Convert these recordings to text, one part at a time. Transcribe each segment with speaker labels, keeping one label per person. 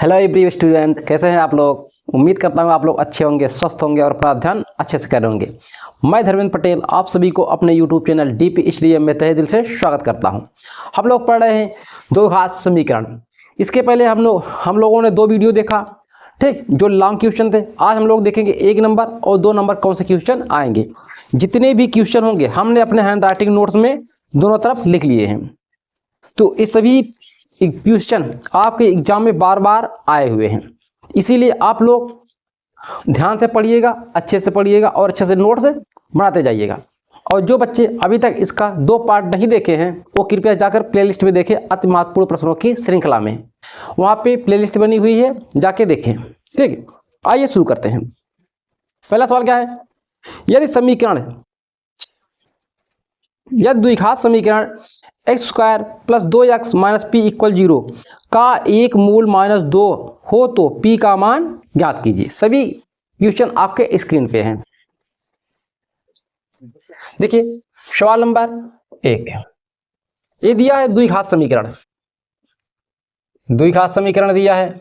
Speaker 1: Hello every student, कैसे हैं आप लोग। उम्मीद करता हूं आप लोग अच्छे होंगे, स्वस्थ होंगे और अपना ध्यान अच्छे से कर रहे होंगे। मैं धर्मेंद्र पटेल आप सभी को अपने यूट्यूब चैनल डीपी स्टडी में तहे दिल से स्वागत करता हूं। हम लोग पढ़ रहे हैं दो घात समीकरण। इसके पहले हम लोगों ने दो वीडियो देखा, ठीक, जो लॉन्ग क्वेश्चन थे। आज हम लोग देखेंगे 1 नंबर और 2 नंबर कौन से क्वेश्चन आएंगे। जितने भी क्वेश्चन होंगे हमने अपने हैंड राइटिंग नोट्स में दोनों तरफ लिख लिए हैं। तो ये सभी क्वेश्चन आपके एग्जाम में बार बार आए हुए हैं, इसीलिए आप लोग ध्यान से पढ़िएगा, अच्छे से पढ़िएगा और अच्छे से नोट्स बनाते जाइएगा। और जो बच्चे अभी तक इसका 2 पार्ट नहीं देखे हैं वो कृपया जाकर प्लेलिस्ट में देखें। अति महत्वपूर्ण प्रश्नों की श्रृंखला में वहाँ पे प्लेलिस्ट बनी हुई है, जाके देखें। ठीक है, आइए शुरू करते हैं। पहला सवाल क्या है, यदि द्विघात समीकरण x² plus 2x minus P equal 0 का एक मूल -2 हो तो p का मान ज्ञात कीजिए। सभी क्वेश्चन आपके स्क्रीन पे हैं। देखिए सवाल नंबर 1, ये दिया है द्विघात समीकरण। द्विघात समीकरण दिया है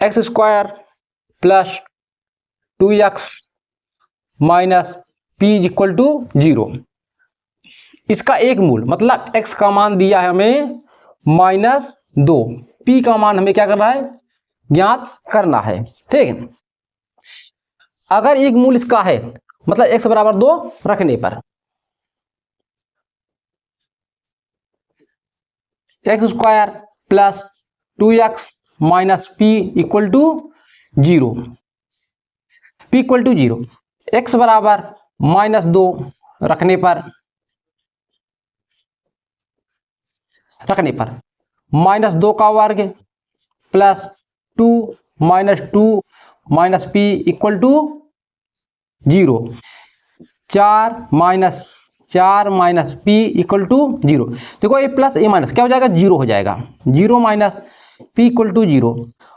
Speaker 1: x² plus 2x minus p equal to 0। इसका एक मूल मतलब x का मान दिया है हमें -2, p का मान हमें क्या करना है, ज्ञात करना है। ठीक है, अगर एक मूल इसका है मतलब x बराबर 2 रखने पर x² plus 2x minus p equal to 0, p equal to 0, x बराबर -2 रखने पर -2 का वर्ग plus 2 minus p equal to 0, 4 minus p equal to 0। देखो ये प्लस ए माइनस क्या हो जाएगा, 0 हो जाएगा। 0 माइनस p इक्वल टू 0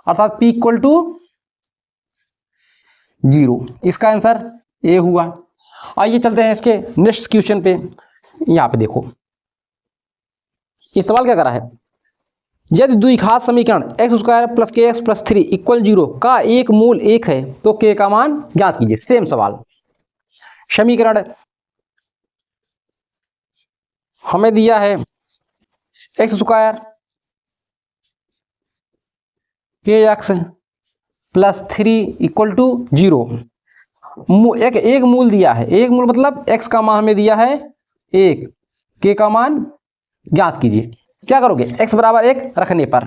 Speaker 1: अर्थात p इक्वल टू 0। इसका आंसर ए हुआ। आइए चलते हैं इसके नेक्स्ट क्वेश्चन पे। यहाँ पे देखो ये सवाल क्या करा है, यदि द्विघात समीकरण x² plus kx plus 3 equal 0 का एक मूल 1 है तो k का मान ज्ञात कीजिए। सेम सवाल। समीकरण हमें दिया है x² kx plus 3 equal to 0। एक मूल दिया है, एक मूल मतलब x का मान हमें दिया है 1, k का मान ज्ञात कीजिए। क्या करोगे, x बराबर 1 रखने पर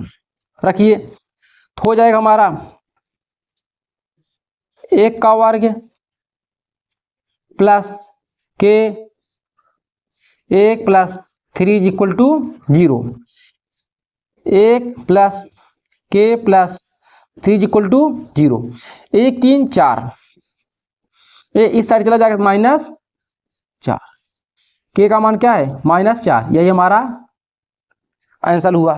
Speaker 1: रखिए तो हो जाएगा हमारा 1 का वर्ग plus k 1 plus 3 equal to 0, 1 plus k plus 3 equal to 0। 1 3 4, ये इस साइड चला जाएगा -4, k का मान क्या है -4। यही हमारा आंसर हुआ।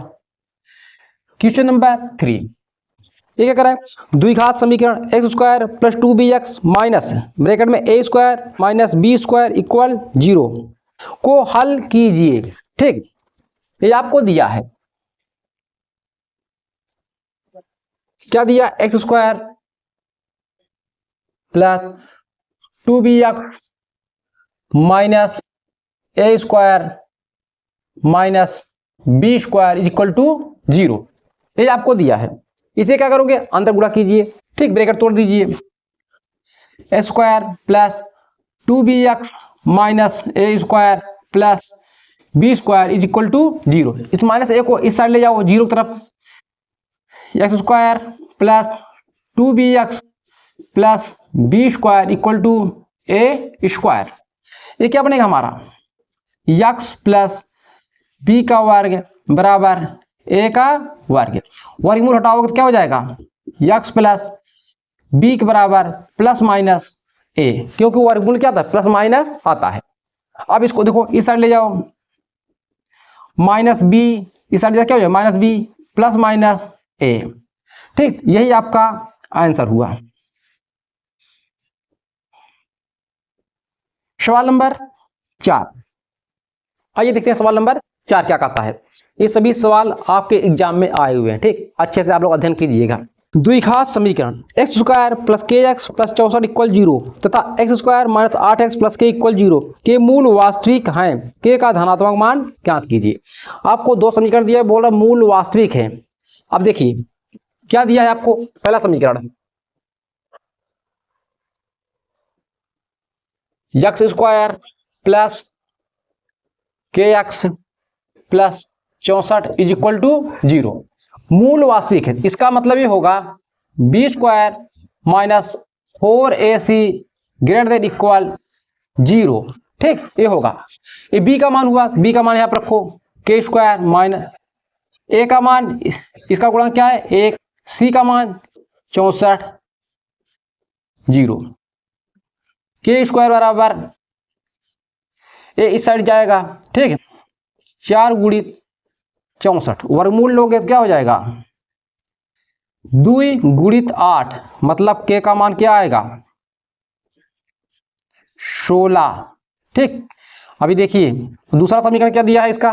Speaker 1: क्वेश्चन नंबर 3, ये क्या करा है, द्विघात समीकरण x² plus 2bx minus bracket में a² माइनस b² इक्वल 0 को हल कीजिए। ठीक, ये आपको दिया है, क्या दिया, x² plus 2bx minus a² minus b² equal to 0। ये आपको दिया है, इसे क्या करोगे, अंदर गुणा कीजिए। ठीक, ब्रैकेट तोड़ दीजिए, a² plus 2bx minus a² plus b² equal to 0। इस माइनस a को इस साइड ले जाओ 0 की तरफ, x² plus 2bx plus b² equal to a²। ये क्या बनेगा हमारा, x प्लस b का वर्ग बराबर a का वर्ग। वर्गमूल हटाओगे तो क्या हो जाएगा, x प्लस b के बराबर प्लस माइनस a, क्योंकि वर्गमूल क्या था, प्लस माइनस आता है। अब इसको देखो इस साइड ले जाओ, माइनस b इस साइड क्या हो जाएगा, minus b plus minus a। ठीक, यही आपका आंसर हुआ। सवाल नंबर 4, आइए देखते हैं सवाल नंबर 4 क्या कहता है। ये सभी सवाल आपके एग्जाम में आए हुए हैं, ठीक। अच्छे से आप लोग अध्ययन कीजिएगा। द्विघात समीकरण x square plus k x plus 64 equal 0 तथा x square minus 8x plus के इक्वल 0 के मूल वास्तविक हैं, के का धनात्मक मान ज्ञात कीजिए। आपको दो समीकरण दिया है, बोल रहा मूल वास्तविक है। अब देखिए क्या दिया है आपको। पहला समीकरण x square plus k x plus 64 is equal to 0 मूल वास्तविक है। इसका मतलब ये होगा b square minus 4ac greater than equal 0, ठीक। ये होगा, ये बी का मान हुआ, बी का मान यहां पर रखो, के स्क्वायर माइनस ए का मान, इसका गुणांक क्या है 1, सी का मान 64, 0, के स्क्वायर बराबर ए इस साइड जाएगा, ठीक है, 4 गुणित 64 वर्गमूल लोगे क्या हो जाएगा 2 गुणित 8, मतलब के का मान क्या आएगा 16, ठीक। अभी देखिए दूसरा समीकरण क्या दिया है इसका,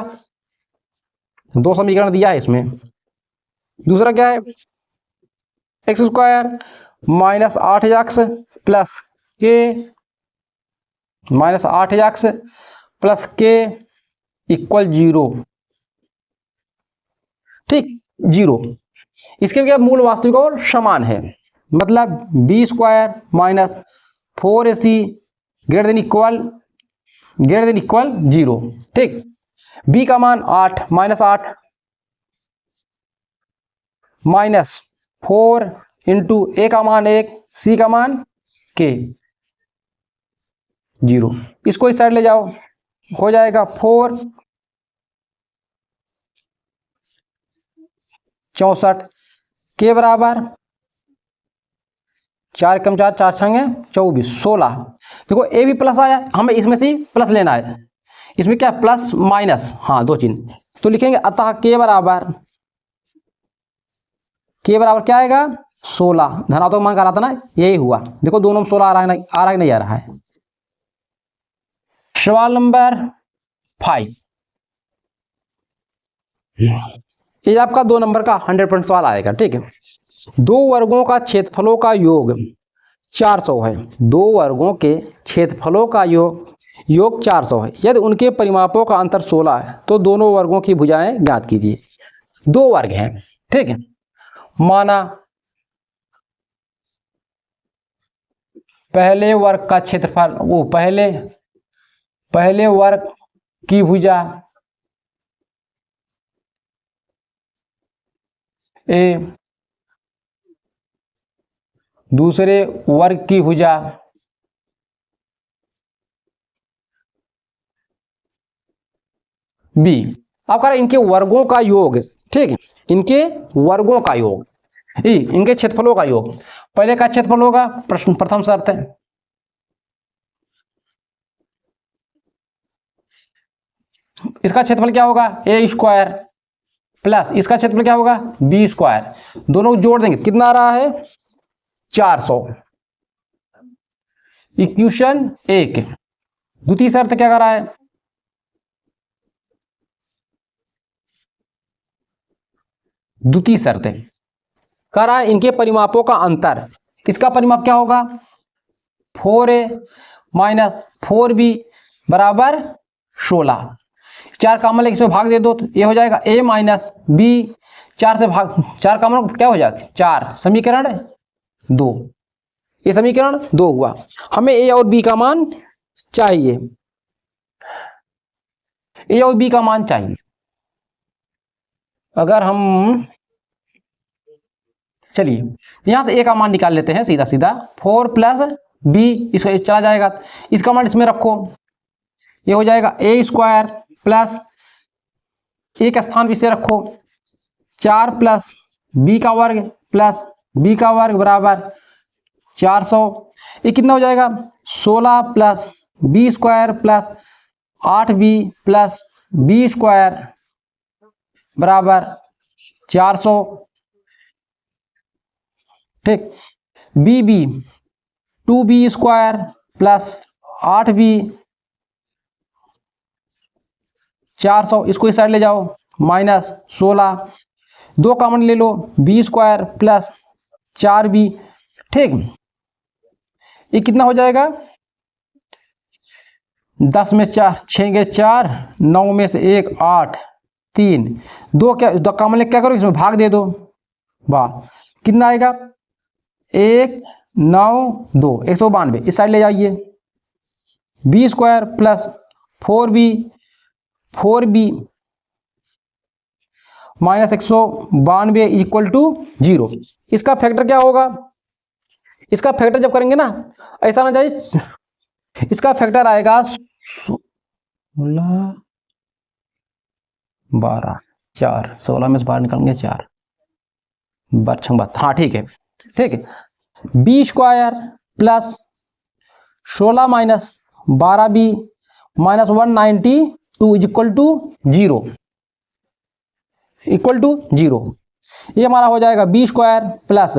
Speaker 1: दो समीकरण दिया है इसमें। दूसरा क्या है x square minus 8x plus के माइनस 8x प्लस के इक्वल 0, ठीक, 0। इसके क्या मूल वास्तविक और समान है, मतलब b square minus 4ac greater than equal 0, ठीक। बी का मान 8 माइनस 8 माइनस 4 इंटू ए का मान 1, सी का मान के 0। इसको इस साइड ले जाओ, हो जाएगा 4 64 के बराबर 4 कम 4 4 छंगे 24 16। देखो ए भी प्लस आया, हमें इसमें से प्लस लेना है। इसमें क्या प्लस माइनस, हाँ दो चिन्ह, तो लिखेंगे अतः के बराबर क्या आएगा 16, धनात्मक मान का रहा था ना, यही हुआ। देखो दोनों में 16 आ रहा है, नहीं आ रहा है। सवाल नंबर 5, ये आपका 2 नंबर का 100% सवाल आएगा, ठीक है। दो वर्गों का क्षेत्रफलों का योग 400 है, दो वर्गों के क्षेत्रफलों का योग 400 है। यदि उनके परिमापों का अंतर 16 है तो दोनों वर्गों की भुजाएं ज्ञात कीजिए। दो वर्ग हैं, ठीक है। माना पहले वर्ग का क्षेत्रफल, वो पहले वर्ग की भुजा ए, दूसरे वर्ग की भुजा बी। अब कह रहे इनके वर्गों का योग, ठीक है, इनके वर्गों का योग, इनके क्षेत्रफलों का योग। पहले का क्षेत्रफल होगा, प्रथम शर्त है, इसका क्षेत्रफल क्या होगा ए स्क्वायर प्लस इसका क्षेत्रफल क्या होगा बी स्क्वायर, दोनों को जोड़ देंगे कितना आ रहा है 400। इक्वेशन 1। द्वितीय शर्त क्या कर रहा है, द्वितीय शर्त है कह रहा है इनके परिमापों का अंतर, इसका परिमाप क्या होगा 4a माइनस 4b बराबर 16। 4 कॉमन लेके इसमें भाग दे दो तो ये हो जाएगा a माइनस बी, 4 से भाग 4 कॉमन क्या हो जाएगा 4, समीकरण 2, ये समीकरण 2 हुआ। हमें a और b का मान चाहिए, a और b का मान चाहिए। अगर हम चलिए यहां से a का मान निकाल लेते हैं सीधा सीधा, 4 प्लस b इसको चला जाएगा, इसका मान इसमें रखो, ये हो जाएगा a स्क्वायर प्लस एक स्थान इसे रखो 4 प्लस b का वर्ग प्लस b का वर्ग बराबर 400। ये कितना हो जाएगा 16 plus b square plus 8b plus b square बराबर 400, ठीक। b 2b square plus 8b 400, इसको इस साइड ले जाओ, माइनस 16, 2 कॉमन ले लो, बी स्क्वायर प्लस 4b। ठीक, ये कितना हो जाएगा, 10 में 4, 6 के 4, 9 में से 1 8, 3, 2 क्या 2 कॉमन ले क्या करो, इसमें भाग दे दो, वाह कितना आएगा 1 9 2, 192। इस साइड ले जाइए, b square plus 4b minus 192 equal to 0। इसका फैक्टर क्या होगा, इसका फैक्टर जब करेंगे ना ऐसा ना चाहिए, इसका फैक्टर आएगा 16 12 4, 16 में से बाहर निकालेंगे 4 बात, हाँ ठीक है, ठीक है। B square plus 16 minus 12b minus 192 equal to 0, equal to 0। ये हमारा हो जाएगा b square plus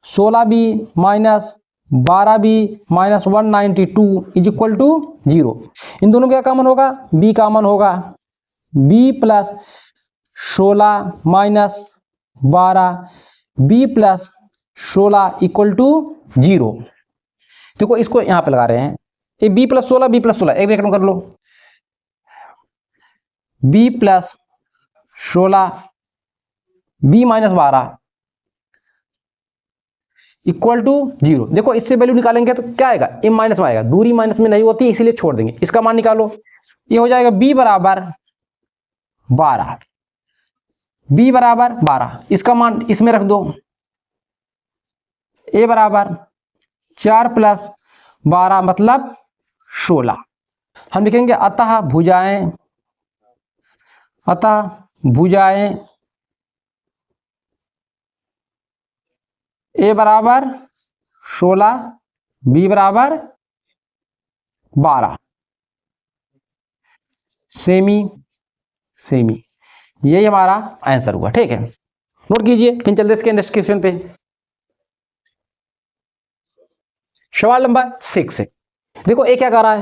Speaker 1: 16b minus 12b minus 192 is equal to 0। इन दोनों क्या कॉमन होगा, b कॉमन होगा, b plus 16 minus 12 b plus 16 equal to 0। देखो इसको यहां पे लगा रहे हैं, ये b प्लस 16 b प्लस 16 एक ब्रैकेट में कर लो, b plus 16 b minus 12 equal to 0। देखो इससे वैल्यू निकालेंगे तो क्या आएगा, m माइनस में आएगा, दूरी माइनस में नहीं होती इसीलिए छोड़ देंगे, इसका मान निकालो। ये हो जाएगा b बराबर 12, b बराबर 12, इसका मान इसमें रख दो, a बराबर 4 प्लस 12 मतलब 16। हम लिखेंगे अतः भुजाएं a बराबर 16 b बराबर 12, सेमी यही हमारा आंसर हुआ। ठीक है, नोट कीजिए, फिर चलते इसके नेक्स्ट क्वेश्चन पे। सवाल नंबर 6 है, देखो ये क्या कर रहा है,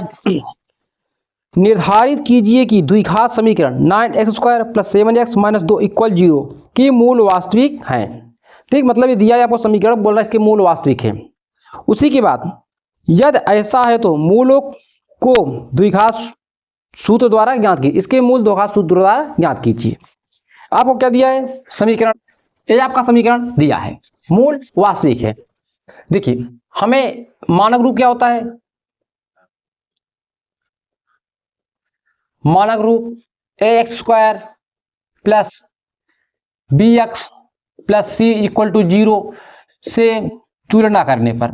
Speaker 1: निर्धारित कीजिए कि द्विघात समीकरण 9x² plus 7x minus 2 equal 0 के मूल वास्तविक हैं। ठीक, मतलब ये दिया है आपको समीकरण, बोल रहा है इसके मूल वास्तविक है। उसी के बाद यदि ऐसा है तो मूलों को द्विघात सूत्र द्वारा ज्ञात कीजिए, इसके मूल द्विघात सूत्र द्वारा ज्ञात कीजिए। आपको क्या दिया है, समीकरण, ये आपका समीकरण दिया है, मूल वास्तविक है। देखिए हमें मानक रूप क्या होता है, मानक रूप ax² plus bx plus c equal to 0 से तुलना करने पर,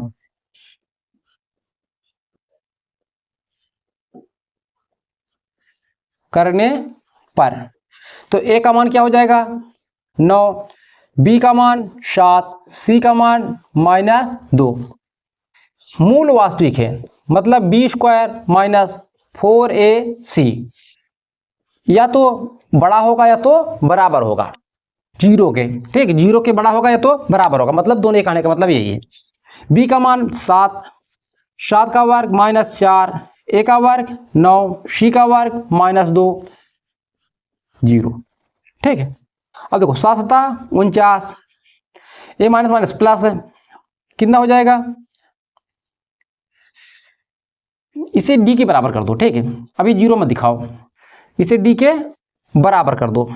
Speaker 1: तो a का मान क्या हो जाएगा 9, b का मान 7, c का मान -2। मूल वास्तविक है मतलब b² माइनस 4ac या तो बड़ा होगा या तो बराबर होगा 0 के। ठीक, 0 के बड़ा होगा या तो बराबर होगा, मतलब दोनों एक आने का मतलब यही है। b का मान 7, 7 का वर्ग -4, a का वर्ग 9, c का वर्ग -2, 0। ठीक है, अब देखो 7 7 49, a माइनस माइनस प्लस कितना हो जाएगा, इसे d के बराबर कर दो। ठीक है, अभी 0 मत दिखाओ, इसे d के बराबर कर दो,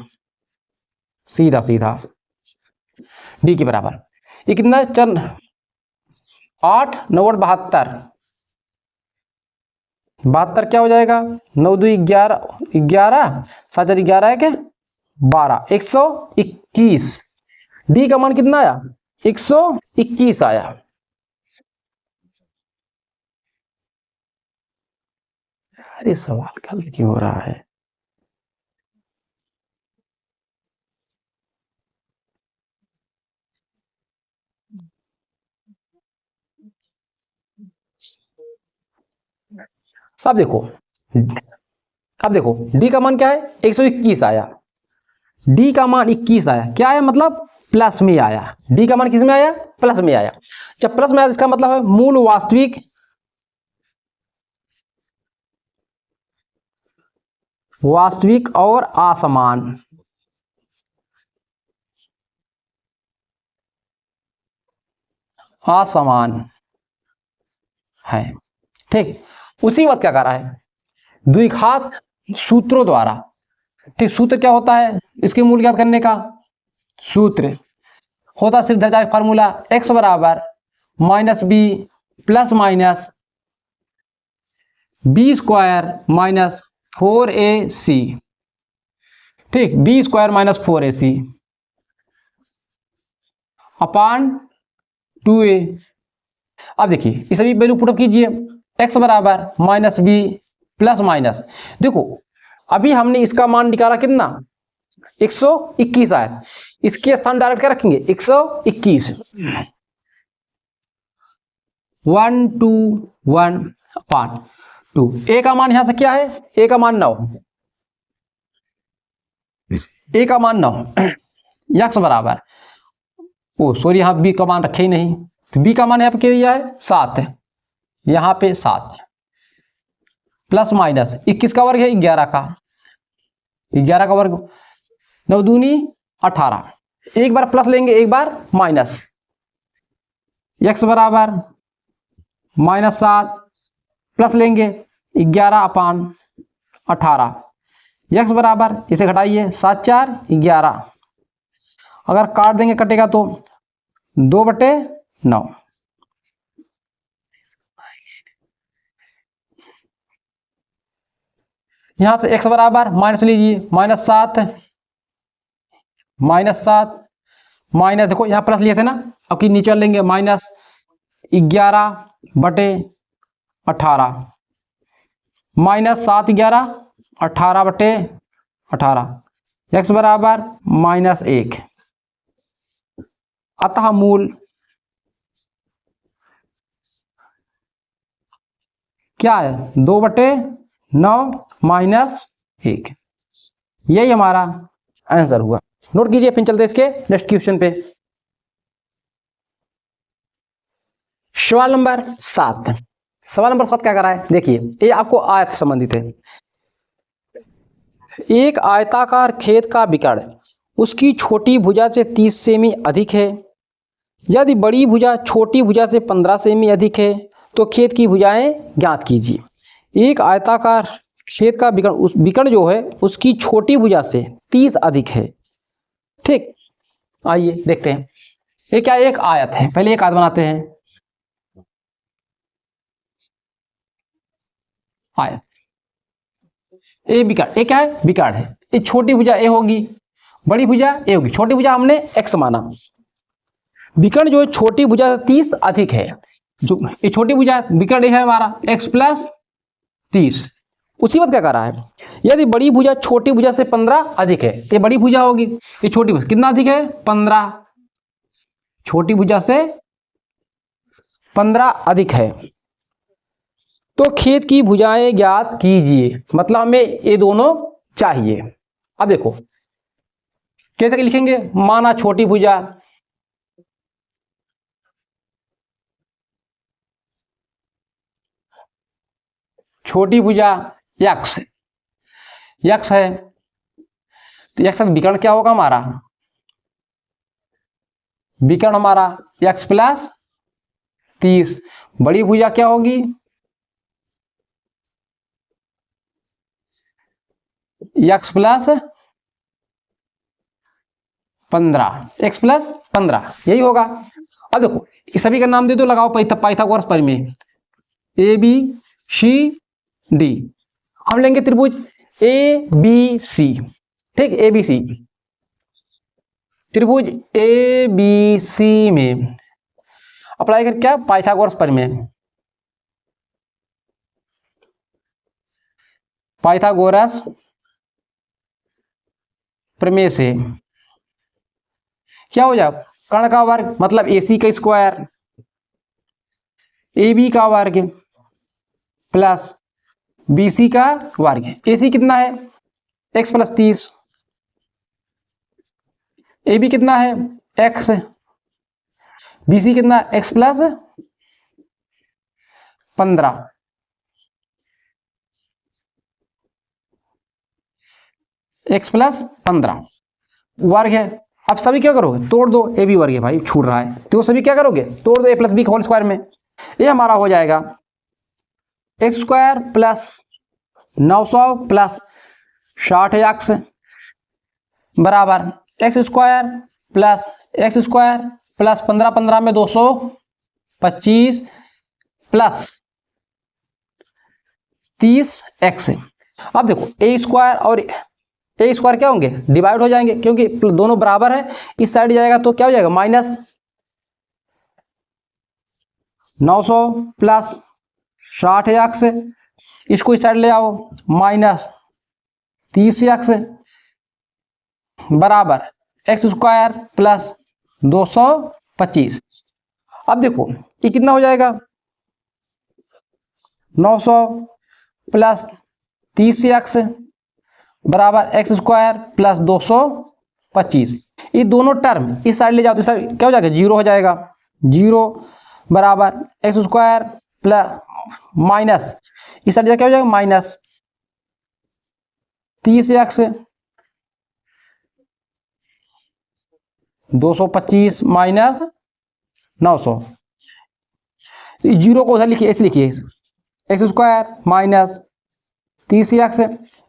Speaker 1: सीधा d के बराबर। ये कितना चल 8 9 72, 72 क्या हो जाएगा, 9 2 11, 11 7 4 11 है क्या 12, 121। d का मान कितना आया 121 आया। अरे सवाल गलत क्यों हो रहा है, अब देखो d का मान क्या है 121 आया, d का मान 21 आया, क्या आया मतलब प्लस में आया, d का मान किस में आया प्लस में आया। जब प्लस में आया इसका मतलब है मूल वास्तविक वास्तविक और असमान। असमान है। ठीक, उसी वक्त क्या कर रहा है, द्विघात सूत्रों द्वारा। ठीक, सूत्र क्या होता है इसके मूल ज्ञात करने का, सूत्र होता सिर्फ दर्जा फार्मूला x बराबर minus b plus minus b square minus 4ac। ठीक, बी स्क्वायर माइनस 4ac अपान 2a। अब देखिए इस सभी वैल्यू पुटअप कीजिए, x बराबर माइनस बी प्लस माइनस, देखो अभी हमने इसका मान निकाला कितना 121 आया, इसके स्थान डायरेक्ट क्या रखेंगे 121। 1 2 1 अपान 2। ए का मान यहां से क्या है, ए का मान 9, ए का मान 9, x बराबर, ओ सॉरी यहां बी का मान रखे ही नहीं, तो बी का मान यहां पे क्या दिया है 7 है, यहां पे 7 प्लस माइनस 21 का वर्ग है 11 का, 11 का वर्ग 9 दूनी 18, एक बार प्लस लेंगे एक बार माइनस, x बराबर माइनस 7 प्लस लेंगे 11 अपान 18, x बराबर इसे घटाइए 7 4 11, अगर काट देंगे कटेगा तो 2/9। यहां से x बराबर माइनस लीजिए -7 -7 माइनस, देखो यहां प्लस लिए थे ना, अब की नीचे लेंगे -11/18 -7 11 18/18, x बराबर -1। अतः मूल क्या है 2/9 -1, यही हमारा आंसर हुआ। नोट कीजिए, फिर चलते इसके नेक्स्ट क्वेश्चन पे। सवाल नंबर 7। सवाल नंबर 7 क्या कर रहा है, देखिए ये आपको आयत से संबंधित है। एक आयताकार खेत का विकर्ण उसकी छोटी भुजा से 30 सेमी अधिक है, यदि बड़ी भुजा छोटी भुजा से 15 सेमी अधिक है तो खेत की भुजाएं ज्ञात कीजिए। एक आयताकार खेत का विकर्ण जो है उसकी छोटी भुजा से 30 अधिक है। ठीक, आइए देखते हैं। ये क्या, एक आयत है, पहले एक आयत बनाते हैं। आयत, ये विकर्ण, ये क्या है विकर्ण है, ये छोटी भुजा ए होगी, बड़ी भुजा ए होगी, छोटी भुजा हमने x माना। विकर्ण जो है छोटी भुजा से 30 अधिक है, जो ये छोटी भुजा विकर्ण है हमारा x + 30। उसी वक्त क्या कर रहा है, यदि बड़ी भुजा छोटी भुजा से 15 अधिक है, ये बड़ी भुजा होगी, ये छोटी भुजा कितना अधिक है 15, छोटी भुजा से 15 अधिक है तो खेत की भुजाएं ज्ञात कीजिए। मतलब हमें ये दोनों चाहिए। अब देखो कैसे लिखेंगे, माना छोटी भुजा x है, तो x का विकर्ण क्या होगा हमारा, विकर्ण हमारा x + 30, बड़ी भुजा क्या होगी x + 15, x + 15 यही होगा। अब देखो इस सभी का नाम दे दो, लगाओ पाइथागोरस प्रमेय, ABCD। हम लेंगे त्रिभुज ABC। ठीक, ABC, त्रिभुज ABC में अप्लाई कर क्या, पाइथागोरस प्रमेय, पाइथागोरस प्रमेय से क्या हो जाए, कर्ण का वर्ग मतलब AC का स्क्वायर, AB का वर्ग प्लस BC का वर्ग। AC कितना है x + 30, AB कितना है x, BC कितना x + 15। एक्स प्लस 15 वर्ग है। अब सभी क्या करोगे, तोड़ दो, ए बी वर्ग है भाई, छूट रहा है, तो सभी क्या करोगे, तोड़ दो ए प्लस बी होल स्क्वायर में। ये हमारा हो जाएगा x square plus 900 plus 60x बराबर एक्स स्क्वायर प्लस 15 15 में 225 प्लस 30x। अब देखो ए स्क्वायर और ए स्क्वायर क्या होंगे, डिवाइड हो जाएंगे, क्योंकि दोनों बराबर है। इस साइड जाएगा तो क्या हो जाएगा, माइनस 900 प्लस 60x, इसको इस साइड ले आओ, माइनस 30x बराबर एक्स स्क्वायर प्लस 225। अब देखो ये कितना हो जाएगा, 900 प्लस 30x बराबर एक्स स्क्वायर प्लस 225। ये दोनों टर्म इस साइड ले जाओ तो इस साइड क्या हो जाएगा, जीरो हो जाएगा, जीरो बराबर एक्स स्क्वायर प्लस माइनस इस साइड क्या हो जाएगा, माइनस 30x 225 माइनस 900, जीरो को उधर लिखिए, ऐसे लिखिए, एक्स स्क्वायर माइनस 30x,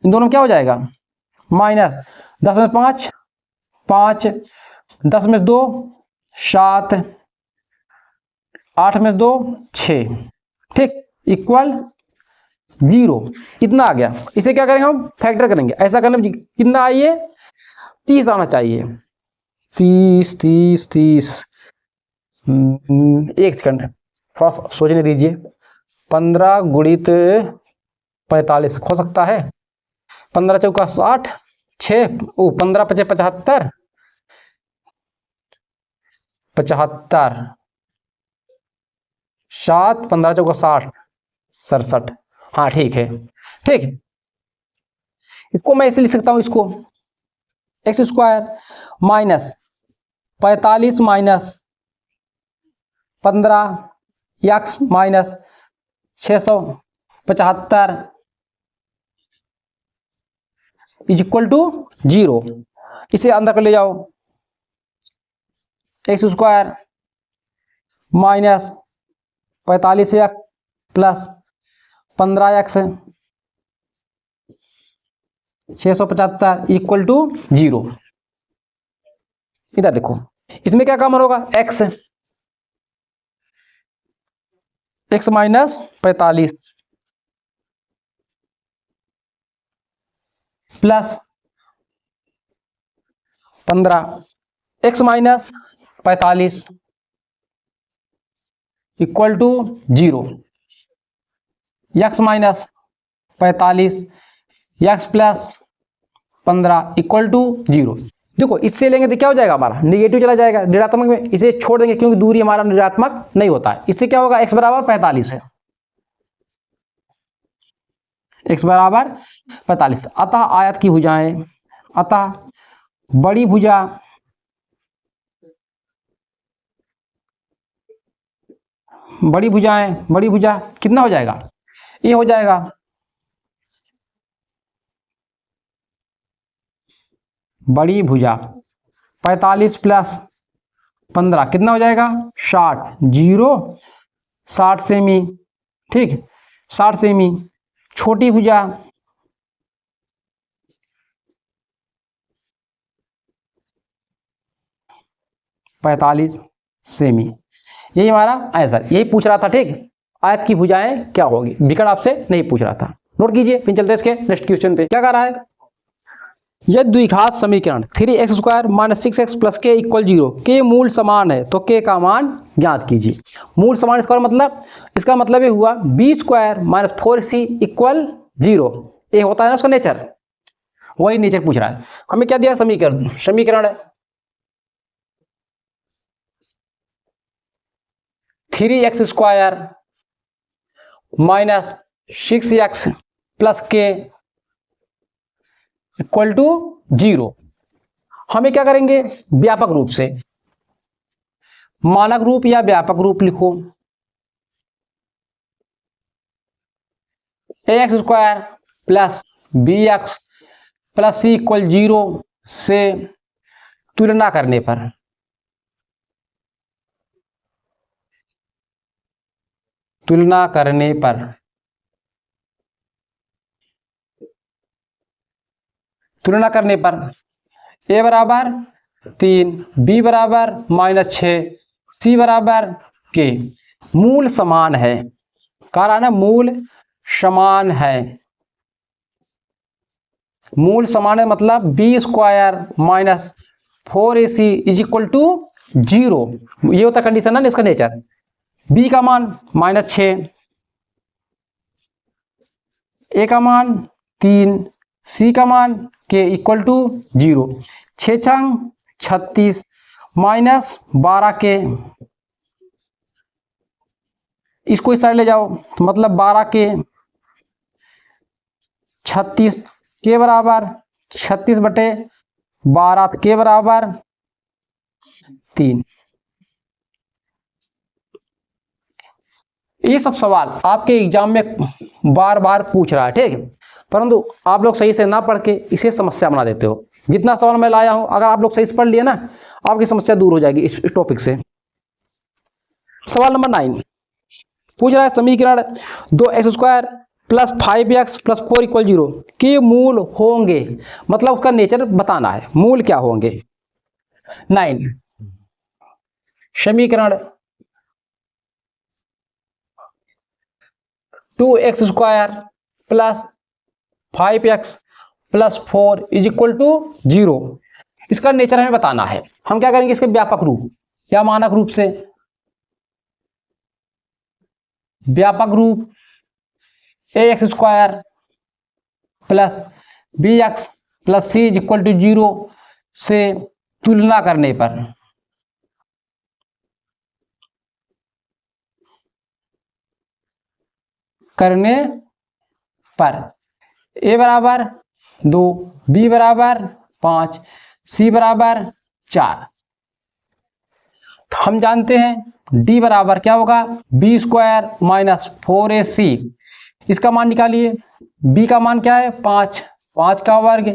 Speaker 1: इन दोनों क्या हो जाएगा, माइनस 10 में 5 5, 10 में 2 7, 8 में 2 6, ठीक, इक्वल 0। इतना आ गया। इसे क्या करेंगे, हम फैक्टर करेंगे। ऐसा करने में कितना आइए, 30 आना चाहिए, 30 30 30। एक सेकंड थोड़ा सोचने दीजिए। 15 गुणित 45 हो सकता है, 15 चौका 60, 6 15 पचे 75 75, 7 15 चौका 60 67। हाँ ठीक है, ठीक है। इसको मैं ऐसे लिख सकता हूं, इसको x square minus 45 minus 15 x minus 675 is equal to 0। इसे अंदर कर ले जाओ, x square minus 45 x plus 15 x 675 equal to 0। इधर देखो, इसमें क्या कॉमन होगा, x, x minus 45 plus 15 x minus 45 equal to 0, x minus 45 x plus 15 equal to 0। देखो इससे लेंगे तो क्या हो जाएगा, हमारा निगेटिव चला जाएगा ऋणात्मक में, इसे छोड़ देंगे क्योंकि दूरी हमारा ऋणात्मक नहीं होता है। इससे क्या होगा, x बराबर 45 है, x बराबर 45। अतः आयत की भुजाएं, अतः बड़ी भुजा बड़ी भुजा कितना हो जाएगा, ये हो जाएगा बड़ी भुजा 45 प्लस 15 कितना हो जाएगा, 60, 0 60 सेमी, ठीक, 60 सेमी। छोटी भुजा 45 सेमी। यही हमारा आंसर, यही पूछ रहा था, ठीक। आयत की भुजाएं क्या होगी, विकर्ण आपसे नहीं पूछ रहा था, नोट कीजिए। फिर चलते इसके नेक्स्ट क्वेश्चन पे। क्या कर रहा है, यह द्विघात समीकरण 3x square minus 6x plus के इक्वल 0 के मूल समान है तो के का मान ज्ञात कीजिए। मूल समान इसका मतलब ये हुआ B square minus 4c equal 0। ये होता है ना उसका नेचर, वही नेचर पूछ रहा है। हमें क्या दिया, समीकरण है 3x square minus 6x plus के इक्वल टू 0। हमें क्या करेंगे, व्यापक रूप से, मानक रूप या व्यापक रूप लिखो, ax square plus bx plus सी इक्वल 0 से तुलना करने पर तुलना करने पर ए बराबर 3, बी बराबर -6, सी बराबर के। मूल समान है, कह रहा है ना मूल समान है। मूल समान है मतलब b² - 4ac = 0। ये होता कंडीशन है ना इसका नेचर। b का मान -6, a का मान 3, c का मान के = 0। 6 छंग 36 -12 के, इसको इस साइड ले जाओ तो मतलब 12 के 36 के बराबर 36/12 के बराबर 3। ये सब सवाल आपके एग्जाम में बार बार पूछ रहा है, ठीक है, परंतु आप लोग सही से ना पढ़ के इसे समस्या बना देते हो। जितना सवाल मैं लाया हूं, अगर आप लोग सही से पढ़ लिए ना, आपकी समस्या दूर हो जाएगी इस टॉपिक से। सवाल नंबर 9 पूछ रहा है समीकरण 2x² + 5x + 4 = 0 के मूल होंगे, मतलब उसका नेचर बताना है, मूल क्या होंगे। 9 समीकरण 2x² + 5x + 4 = 0, इसका नेचर हमें बताना है। हम क्या करेंगे, इसके व्यापक रूप या मानक रूप से, व्यापक रूप ax² + bx + c = 0 से तुलना करने पर a बराबर 2, b बराबर 5, c बराबर 4। हम जानते हैं d बराबर क्या होगा, b² - 4ac, इसका मान निकालिए। b का मान क्या है 5, 5 का वर्ग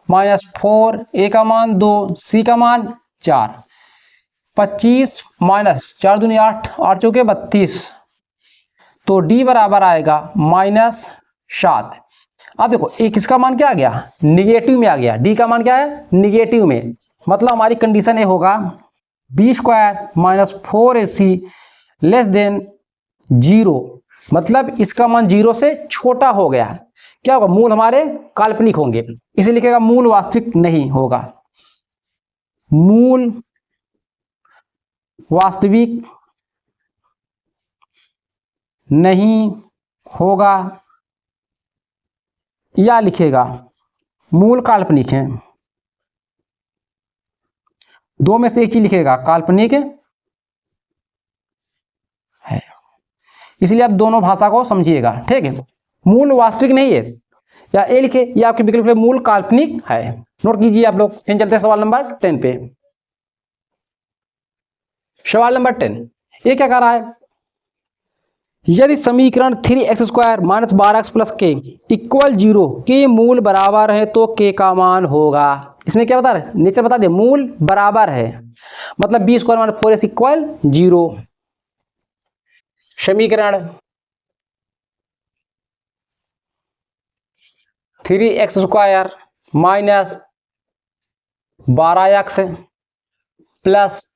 Speaker 1: -4, a का मान 2, c का मान 4। 25 - 4 दूनी 8, 8 चौके 32, तो d बराबर आएगा -7। अब देखो एक इसका मान क्या आ गया, निगेटिव में आ गया। d का मान क्या है, निगेटिव में, मतलब हमारी कंडीशन ये होगा b² - 4ac < 0, मतलब इसका मान 0 से छोटा हो गया। क्या होगा, मूल हमारे काल्पनिक होंगे, इसे लिखेगा मूल वास्तविक नहीं होगा। मूल वास्तविक नहीं होगा, या लिखेगा मूल काल्पनिक है। दो में से एक चीज लिखेगा, काल्पनिक है, इसलिए आप दोनों भाषा को समझिएगा, ठीक है। मूल वास्तविक नहीं है, या ए लिखे या आपके विकल्प में मूल काल्पनिक है। नोट कीजिए आप लोग। चलते हैं सवाल नंबर 10 पे। सवाल नंबर 10 ये क्या कह रहा है, यदि समीकरण 3x² - 12x + k = 0 के मूल बराबर है तो k का मान होगा। इसमें क्या बता रहे, नेचर बता दे, मूल बराबर है मतलब b² - 4ac = 0। समीकरण 3x² - 12x +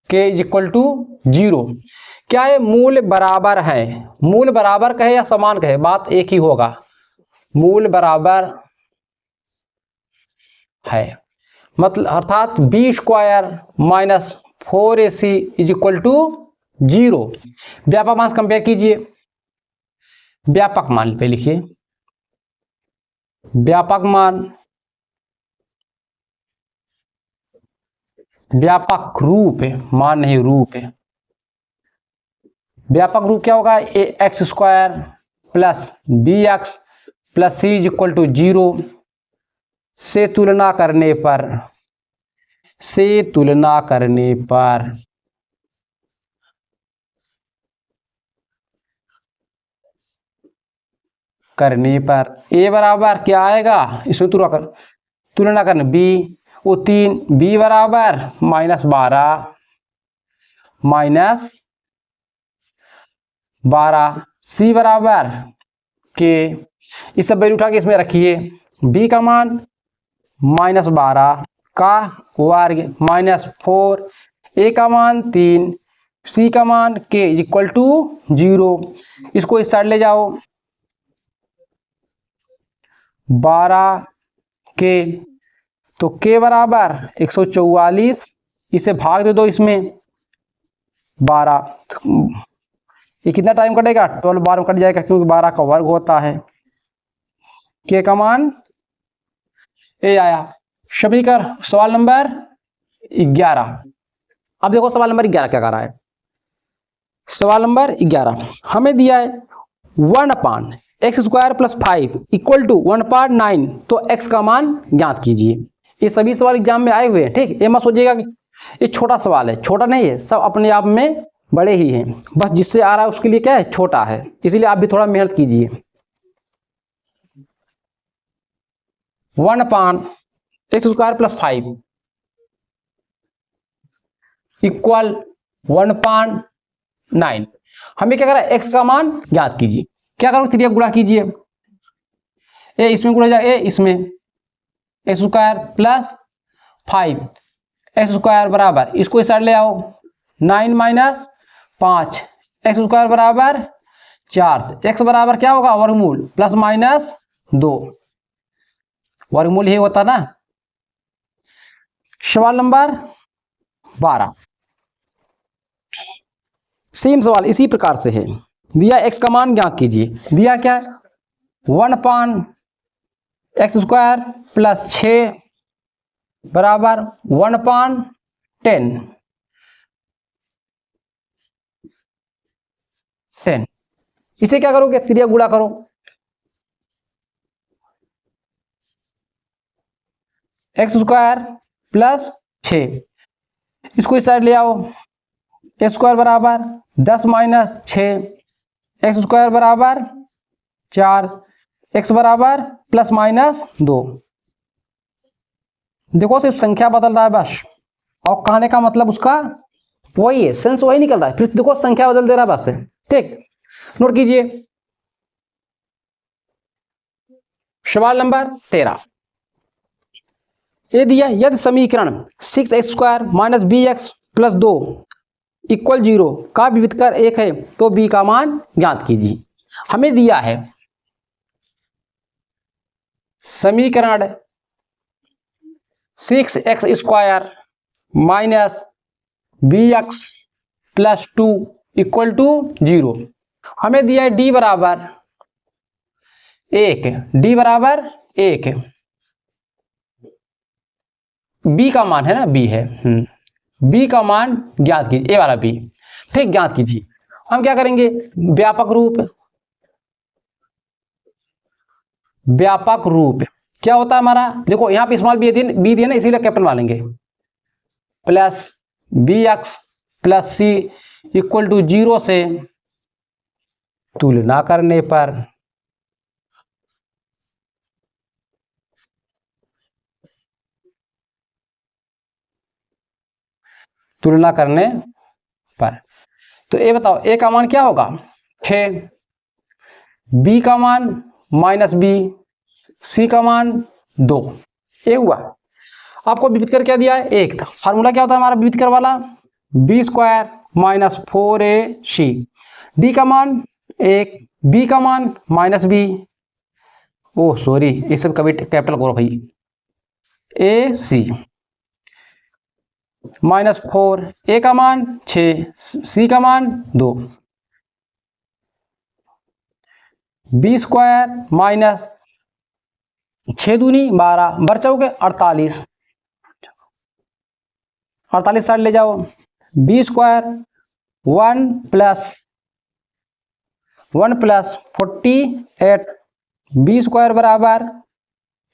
Speaker 1: k = 0 क्या है, मूल बराबर है। मूल बराबर कहे या समान कहे, बात एक ही होगा, मूल बराबर है, मतलब अर्थात b² - 4ac = 0। व्यापक मान से कंपेयर कीजिए, व्यापक मान पे लिखिए, व्यापक मान, व्यापक रूप है, मान नहीं रूप है। व्यापक रूप क्या होगा, ax² + bx + c = 0 से तुलना करने पर, से तुलना करने पर a बराबर क्या आएगा, इसमें तुलना कर तुलना करना बी वो 3, बी बराबर -12 -12, सी बराबर के, इस सब वैल्यू उठा के इसमें रखिए। बी का मान -12 का वर्ग -4, ए का मान 3, सी का मान के इक्वल टू 0। इसको इस साइड ले जाओ, 12 के तो के बराबर 144, इसे भाग दे दो इसमें 12, ये कितना टाइम कटेगा, 12 बार में कट जाएगा क्योंकि 12 का वर्ग होता है। के का मान ए आया। समीकरण सवाल नंबर 11। अब देखो सवाल नंबर 11 क्या कर रहा है। सवाल नंबर 11 हमें दिया है 1/x² + 5 = 1/9, तो x का मान ज्ञात कीजिए। ये सभी सवाल एग्जाम में आए हुए हैं, ठीक। ये मत सोचिएगा कि ये छोटा सवाल है, छोटा नहीं है, सब अपने आप में बड़े ही हैं, बस जिससे आ रहा है उसके लिए क्या है, छोटा है, इसीलिए आप भी थोड़ा मेहनत कीजिए। 1/x² + 5 = 1/9। हमें क्या करा, x का मान ज्ञात कीजिए। क्या करो, 3 गुणा कीजिए, ए इसमें गुणा जाए, ए इसमें x² + 5 x² बराबर, इसको इस साइड ले आओ, 9 - 5 x² बराबर 4, x बराबर क्या होगा, वर्गमूल +-2, वर्गमूल ही होता ना। सवाल नंबर 12 सेम सवाल इसी प्रकार से है। दिया x का मान ज्ञात कीजिए। दिया क्या, 1/x² + 6 बराबर 1/10। इसे क्या करोगे, 3 गुणा करो, x² + 6, इसको इस साइड ले आओ, x² बराबर 10 - 6 x² बराबर 4, x बराबर +-2। देखो सिर्फ संख्या बदल रहा है बस, और कहने का मतलब उसका वही है, सेंस वही निकल रहा है, फिर देखो संख्या बदल दे रहा है बस है, ठीक। नोट कीजिए। सवाल नंबर 13 ये दिया, यदि समीकरण 6x² - bx + 2 = 0 का विविधकर 1 है तो b का मान ज्ञात कीजिए। हमें दिया है समीकरण 6x² - bx + 2 = 0। हमें दिया है d बराबर 1, d बराबर 1, b का मान है ना, b है, b का मान ज्ञात कीजिए, ए वाला b, ठीक, ज्ञात कीजिए। हम क्या करेंगे, व्यापक रूप क्या होता है हमारा, देखो यहाँ पे स्मॉल बी दिए ना, इसीलिए कैपिटल मानेंगे, +bx + c = 0 से तुलना करने पर तो ये बताओ, ए का मान क्या होगा, 6, बी का मान -b, सी का मान 2, ये हुआ। आपको विविधकर क्या दिया है, 1, फार्मूला क्या होता है हमारा विविधकर वाला, b² - 4ac, d का मान 1, b का मान -b, ओह सॉरी ये सब कभी कैपिटल करो भाई, ac -4, a का मान 6, c का मान 2, b² - 6 दूनी 12, बच्चों के 48, 48 साइड ले जाओ, b² 1 + 48, b² बराबर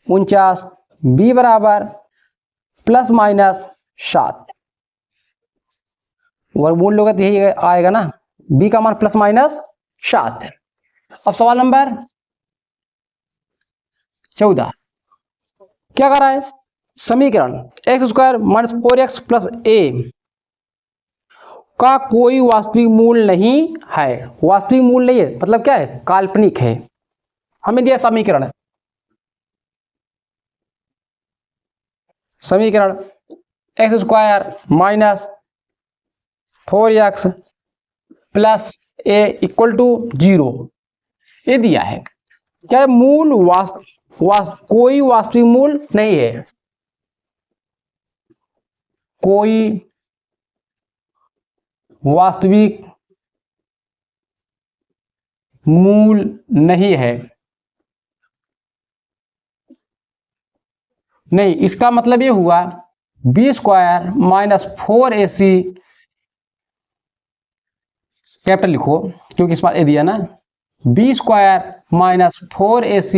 Speaker 1: 49, b बराबर +-7, वर्गमूल लोगे तो यही आएगा ना, b का मान +-7 है। अब सवाल नंबर 14 क्या कर रहा है, समीकरण x² minus 4x plus a का कोई वास्तविक मूल नहीं है। वास्तविक मूल नहीं है मतलब क्या है, काल्पनिक है। हमें दिया समीकरण, समीकरण x² minus 4x plus a equal to 0 ये दिया है। क्या है, मूल कोई वास्तविक मूल नहीं है, कोई वास्तविक मूल नहीं है। नहीं, इसका मतलब ये हुआ b² माइनस 4ac, कैपिटल लिखो क्योंकि इस बार ए दिया ना, b² minus 4ac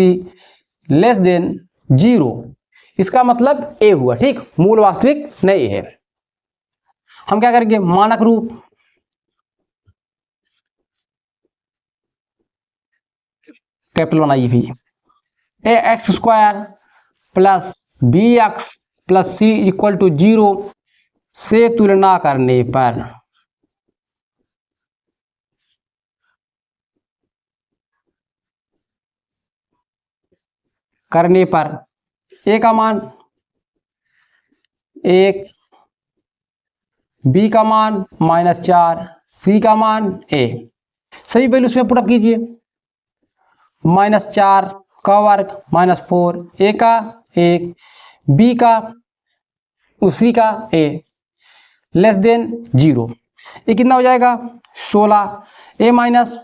Speaker 1: less than 0, इसका मतलब ए हुआ। ठीक, मूल वास्तविक नहीं है। हम क्या करेंगे, मानक रूप कैपिटल बनाइए भी, ax² plus bx plus c equal to 0 से तुलना करने पर a का मान 1, b का मान -4, c का मान a, सभी वैल्यू उसमें पुटअप कीजिए। -4 का वर्ग -4, a का 1, b का उसी का a लेस देन 0, ये कितना हो जाएगा 16, a minus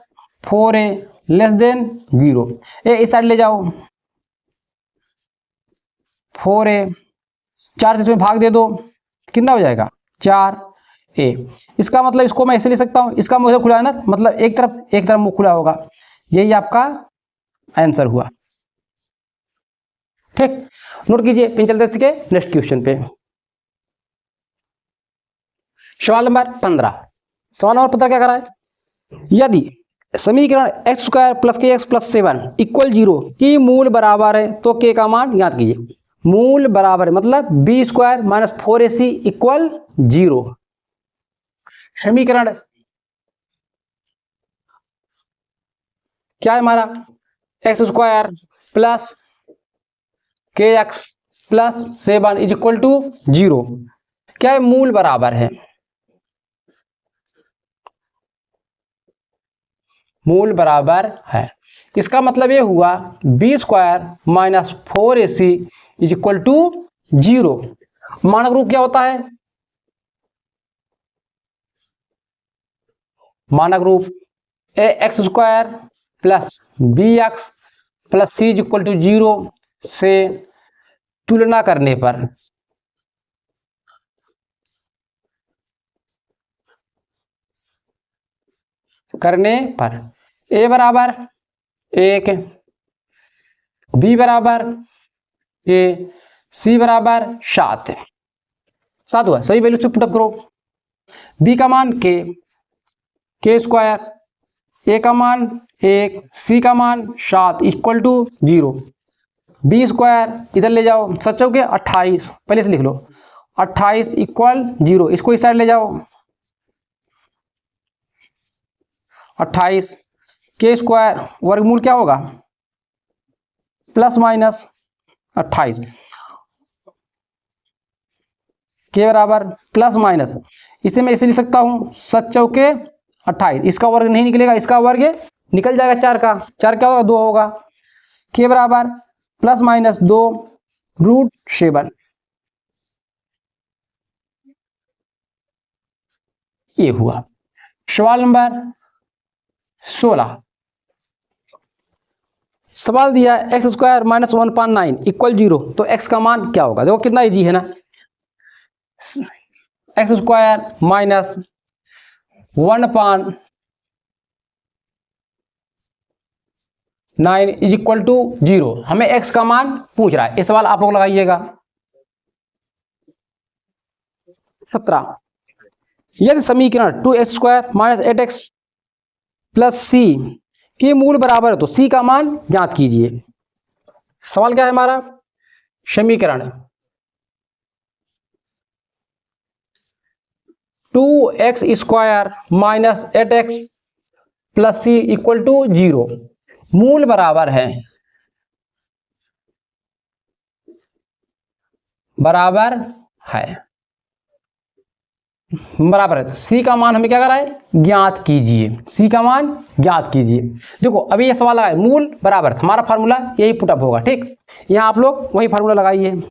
Speaker 1: 4a less than 0, ए इस साइड ले जाओ, 4a 4 से इसमें भाग दे दो, कितना हो जाएगा 4a। इसका मतलब इसको मैं ऐसे ले सकता हूँ, इसका मुंह खुला है ना, मतलब एक तरफ मुंह खुला होगा, यही आपका आंसर हुआ। ठीक, नोट कीजिए। फिर चलते इसके नेक्स्ट क्वेश्चन पे। सवाल नंबर 15। सवाल नंबर 15 क्या कर रहा है, यदि समीकरण x² plus kx plus 7 equal 0 की मूल बराबर है तो k का मान याद कीजिए। मूल बराबर है मतलब b² माइनस 4ac इक्वल 0। समीकरण क्या है हमारा, x² plus kx plus 7 is equal to 0। क्या है, मूल बराबर है, मूल बराबर है। इसका मतलब ये हुआ b² minus 4ac is equal to 0। मानक रूप क्या होता है, मानक रूप ax² plus bx plus c is equal to 0 से तुलना करने पर a बराबर 1, b बराबर a, c बराबर 7 हुआ। सही वैल्यू से पुटअप करो। b का मान k², a का मान 1, c का मान 7 इक्वल टू 0। b² इधर ले जाओ, 7 चौके 28, पहले से लिख लो, 28 इक्वल 0, इसको इस साइड ले जाओ, 28 k² वर्गमूल क्या होगा प्लस माइनस 28, के बराबर प्लस माइनस, इसे मैं इसे लिख सकता हूँ 7 चौके 28, इसका वर्ग नहीं निकलेगा, इसका वर्ग निकल जाएगा 4 का, 4 क्या होगा 2 होगा, के बराबर प्लस माइनस 2 रूट 7। ये हुआ। सवाल नंबर 16। सवाल दिया x² माइनस 1/9 इक्वल 0, तो x का मान क्या होगा। देखो कितना इजी है ना, x² minus 1/9 is equal to 0। हमें x का मान पूछ रहा है, ये सवाल आप लोग लगाइएगा। 17, यदि समीकरण 2x² minus 8x plus c के मूल बराबर है तो c का मान ज्ञात कीजिए। सवाल क्या है हमारा, समीकरण 2x square minus 8x plus C equal to 0 मूल बराबर है बराबर है तो सी का मान हमें क्या करा है, ज्ञात कीजिए। सी का मान ज्ञात कीजिए। देखो अभी ये सवाल आया मूल बराबर, हमारा फार्मूला यही पुटअप होगा। ठीक, यहां आप लोग वही फार्मूला लगाइए।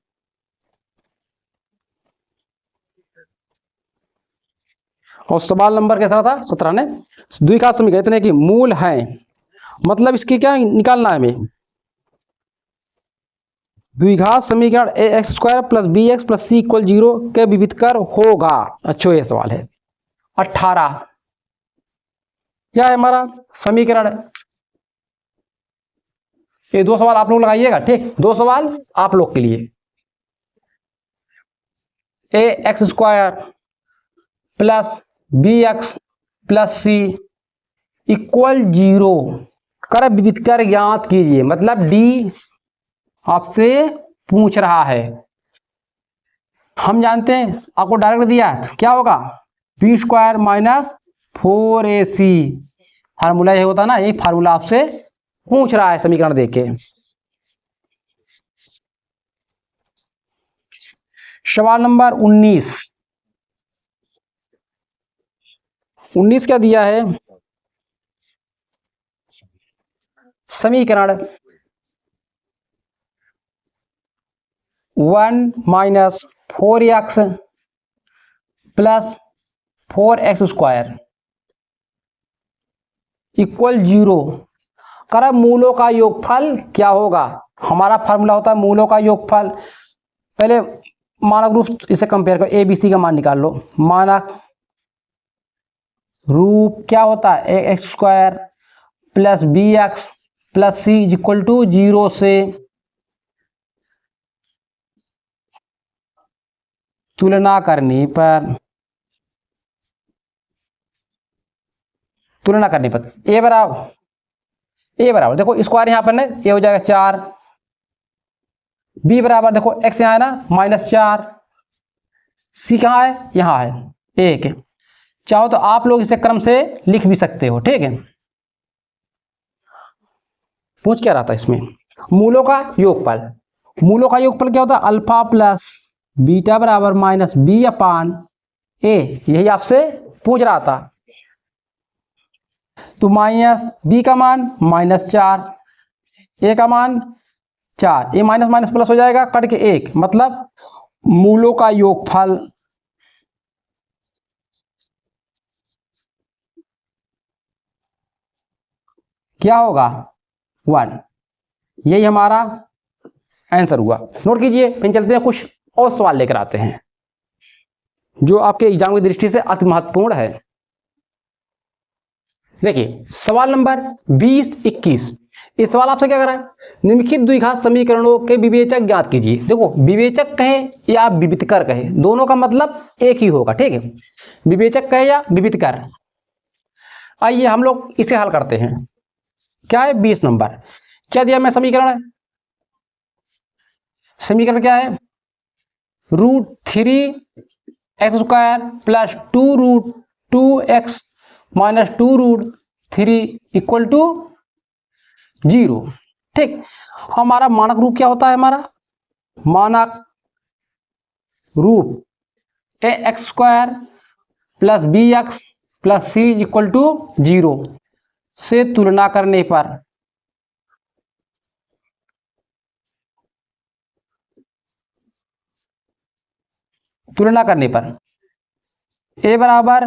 Speaker 1: और सवाल नंबर कैसा था 17 ने द्विघात समीकरण इतने की मूल है, मतलब इसकी क्या निकालना है हमें, द्विघात समीकरण A X square plus B X plus C equal 0 के विविधकर होगा। अच्छा ये सवाल है 18 क्या है हमारा समीकरण। ये दो सवाल आप लोग लगाइएगा। ठीक, दो सवाल आप लोग के लिए। A X square plus B X plus C equal 0 कर विविधकर ज्ञात कीजिए, मतलब डी आपसे पूछ रहा है। हम जानते हैं आपको डायरेक्ट दिया है तो क्या होगा, b square minus 4ac formula ये होता ना, यही फार्मूला आपसे पूछ रहा है समीकरण देके। सवाल नंबर 19 क्या दिया है, समीकरण 1 minus 4x plus 4x square equal 0 कर मूलों का योगफल क्या होगा। हमारा फार्मूला होता है मूलों का योगफल। पहले मानक रूप इसे कंपेयर करो, ए बी सी का मान निकाल लो। मानक रूप क्या होता है, A X square plus B X plus C equal to 0 से तुलना करने पर ए बराबर देखो स्क्वायर यहां पर नहीं, ये हो जाएगा 4, बी बराबर देखो एक्स यहां है ना -4, सी कहां है, यहां है 1। चाहो तो आप लोग इसे क्रम से लिख भी सकते हो। ठीक है, पूछ क्या रहा था इसमें, मूलों का योगफल। मूलों का योगफल क्या होता है, अल्फा प्लस बीटा बराबर माइनस बी अपान ए, यही आपसे पूछ रहा था। तो माइनस बी का मान -4, ए का मान 4, ए माइनस माइनस प्लस हो जाएगा कट के 1, मतलब मूलों का योगफल क्या होगा 1। यही हमारा आंसर हुआ। नोट कीजिए, फिर चलते हैं कुछ और सवाल लेकर आते हैं जो आपके एग्जाम की दृष्टि से अति महत्वपूर्ण है। देखिए सवाल नंबर 20-21, इस सवाल आपसे क्या कर रहा है, निम्नलिखित द्विघात समीकरणों के विवेचक ज्ञात कीजिए। देखो विवेचक कहें या विविधकर कहें, दोनों का मतलब एक ही होगा। ठीक है, विवेचक कहे या विविधकर। आइए हम लोग इसे हल करते हैं। क्या है 20 नंबर, क्या दिया मैं समीकरण, समीकरण क्या है, √3x² plus 2√2x minus 2√3 equal to 0। ठीक, हमारा मानक रूप क्या होता है, हमारा मानक रूप ax² plus bx plus c equal to 0 से तुलना करने पर a बराबर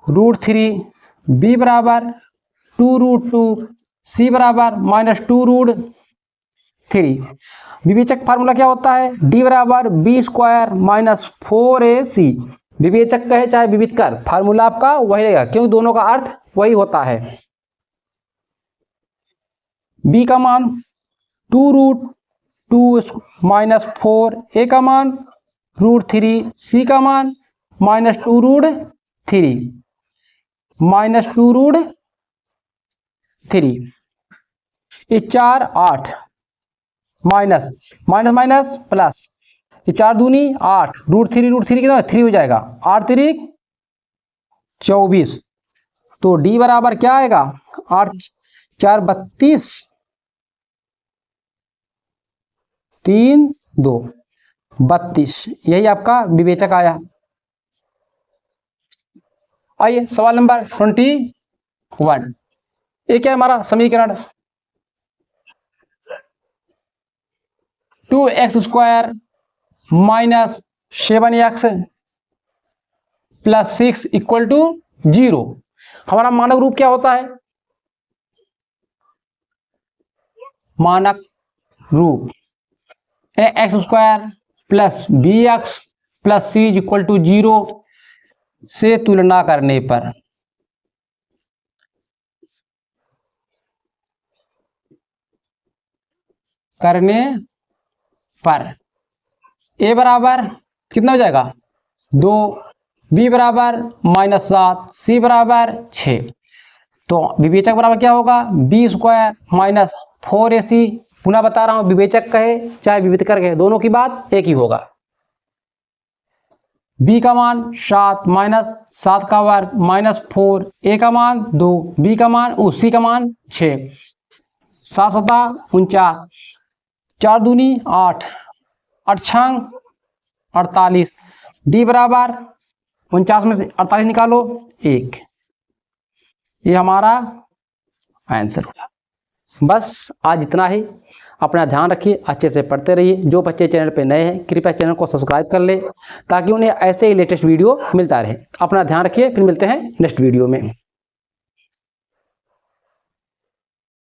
Speaker 1: √3, b बराबर 2√2, c बराबर -2√3। विवेचक फार्मूला क्या होता है, d बराबर b² माइनस 4ac। विवेचक कहे चाहे विविधकर, फार्मूला आपका वही रहेगा क्योंकि दोनों का अर्थ वही होता है। b का मान 2√2 माइनस 4, a का मान √3, c का मान -2√3 -2√3। ये 4 8 माइनस माइनस माइनस प्लस, ये 4 दूनी 8, √3 कितना 3 हो जाएगा, 8 3 24। तो डी बराबर क्या आएगा, 8 4 32, 3 2 32, यही आपका विवेचक आया। आइए सवाल नंबर 21, ये क्या है हमारा समीकरण, 2x² minus 7x plus 6 equal to 0। हमारा मानक रूप क्या होता है, मानक रूप x² plus bx plus c equal to 0 से तुलना करने पर a बराबर कितना हो जाएगा 2, b बराबर -7, c बराबर 6। तो विवेचक बराबर क्या होगा, b² माइनस 4ac। पुनः बता रहा हूं, विवेचक कहे चाहे विवेचक कहे, दोनों की बात एक ही होगा। b का मान 7 माइनस 7 का वर्ग माइनस 4, a का मान 2, b का मान c का मान 6, 7 7 49, 4 दूनी 8, 8 6 48, d बराबर 49 में से 48 निकालो 1। ये हमारा आंसर हुआ। बस आज इतना ही। अपना ध्यान रखिए, अच्छे से पढ़ते रहिए। जो बच्चे चैनल पे नए हैं कृपया चैनल को सब्सक्राइब कर ले ताकि उन्हें ऐसे ही लेटेस्ट वीडियो मिलता रहे। अपना ध्यान रखिए, फिर मिलते हैं नेक्स्ट वीडियो में।